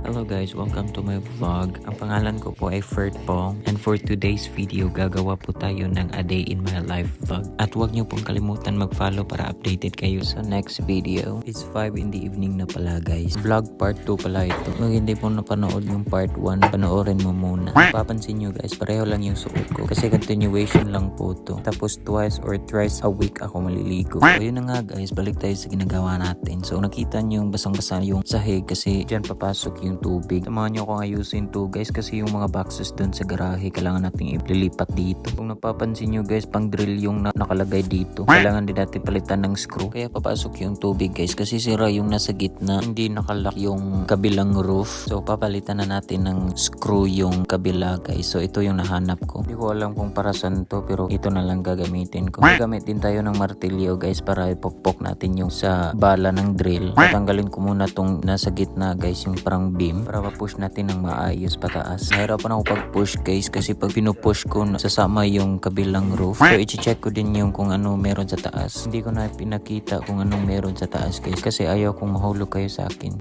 Hello guys, welcome to my vlog. Ang pangalan ko po ay Fert Pong, and for today's video gagawa po tayo ng a day in my life vlog. At huwag niyo pong kalimutan mag-follow para updated kayo sa next video. It's 5 in the evening na pala guys. Vlog part 2 pala ito. Kung hindi po napanood yung part 1, panoorin mo muna. Papansin niyo guys, pareho lang yung suot ko kasi continuation lang po to. Tapos twice or thrice a week ako maliligo. So yun na nga guys, balik tayo sa ginagawa natin. So nakita niyo yung basang-basa yung sahig kasi dyan papasok yung tubig. Samahan nyo akong ayusin to guys kasi yung mga boxes dun sa garahe kailangan nating ililipat dito. Kung napapansin nyo guys, pang drill yung nakalagay dito. Kailangan din natin palitan ng screw. Kaya papasok yung tubig guys kasi sira yung nasa gitna. Hindi nakalock yung kabilang roof. So papalitan na natin ng screw yung kabila guys. So ito yung nahanap ko. Hindi ko alam kung para saan to pero ito na lang gagamitin ko. Gagamit din tayo ng martilyo guys para ipokpok natin yung sa bala ng drill. Tatanggalin ko muna tong nasa gitna guys, yung parang beam para ma-push natin ng maayos pataas. Nahirapan ako pag-push guys kasi pag pinupush ko sasama yung kabilang roof. So i-check ko din yung kung ano meron sa taas. Hindi ko na pinakita kung anong meron sa taas guys kasi ayaw kong mahulog kayo sa akin.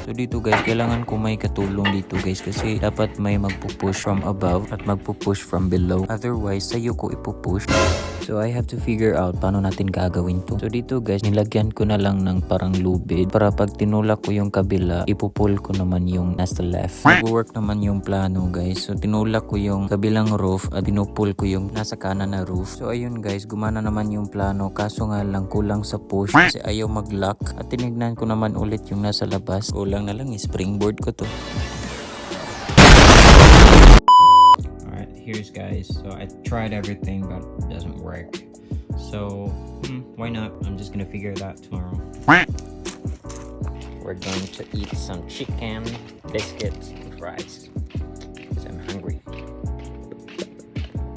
So dito guys, kailangan ko may katulong dito guys kasi dapat may magpupush from above at magpupush from below. Otherwise, sa'yo ko ipupush. So I have to figure out paano natin gagawin to. So dito guys, nilagyan ko na lang ng parang lubid para pag tinulak ko yung kabila, ipupul ko naman yung nasa left. Nag-work naman yung plano guys. So tinulak ko yung kabilang roof at pinupul ko yung nasa kanan na roof. So ayun guys, gumana naman yung plano kaso nga lang kulang sa push kasi ayaw mag-lock. At tinignan ko naman ulit yung nasa labas. Kulang na lang, springboard ko to. Here's guys, so I tried everything but it doesn't work, so why not, I'm just gonna figure it out tomorrow. We're going to eat some chicken, biscuits, and fries because I'm hungry.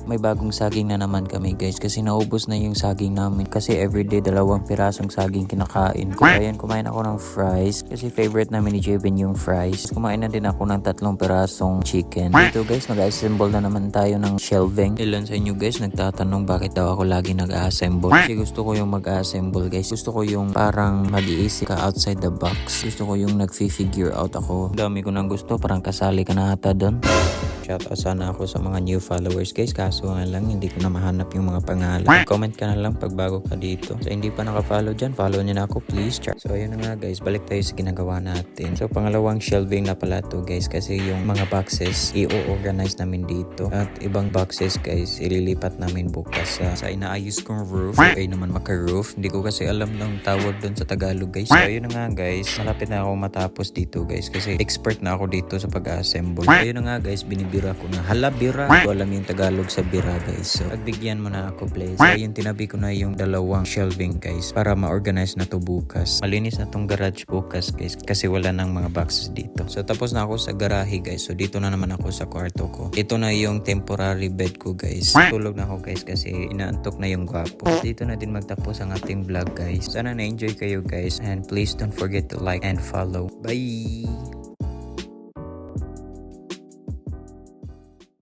May bagong saging na naman kami guys kasi naubos na yung saging namin kasi everyday 2 pirasong saging kinakain ko. Ayan, kumain ako ng fries kasi favorite namin ni Jeben yung fries. Kumain na din ako ng 3 pirasong chicken. Dito guys, mag-assemble na naman tayo ng shelving. Ilan sa inyo guys nagtatanong bakit daw ako lagi nag-assemble? Kasi gusto ko yung mag-assemble guys. Gusto ko yung parang mag-iisip ka outside the box. Gusto ko yung nag-figure out ako. Dami ko nang gusto, parang kasali ka na ata doon. Shoutout sana ako sa mga new followers guys, kaso nga lang hindi ko na mahanap yung mga pangalan. Comment ka na lang pag bago ka dito. So hindi pa naka-follow dyan, follow nyo na ako please. So ayun na nga guys, balik tayo sa ginagawa natin. So pangalawang shelving na pala to guys kasi yung mga boxes i-organize namin dito. At ibang boxes guys ililipat namin bukas sa inaayos kong roof. So ay naman maka-roof. Hindi ko kasi alam ng tawag doon sa Tagalog guys. So ayun na nga guys, malapit na ako matapos dito guys kasi expert na ako dito sa pag-assemble. So ayun na nga guys, binibira ko na. Hala, bira. Hindi ko alam yung Tagalog sa bira guys. So pagbigyan mo na ako please. So ayun, tinabi ko na yung 2 shelving guys para ma-organize na to bukas. Malinis na tong garage bukas guys kasi wala nang mga boxes dito. So tapos na ako sa garahe guys. So dito na naman ako sa kwarto ko. Ito na yung temporary bed ko guys. Tulog na ako guys kasi inaantok na yung gwapo. Dito na din magtapos ang ating vlog guys. Sana na-enjoy kayo guys and please don't forget to like and follow. Bye!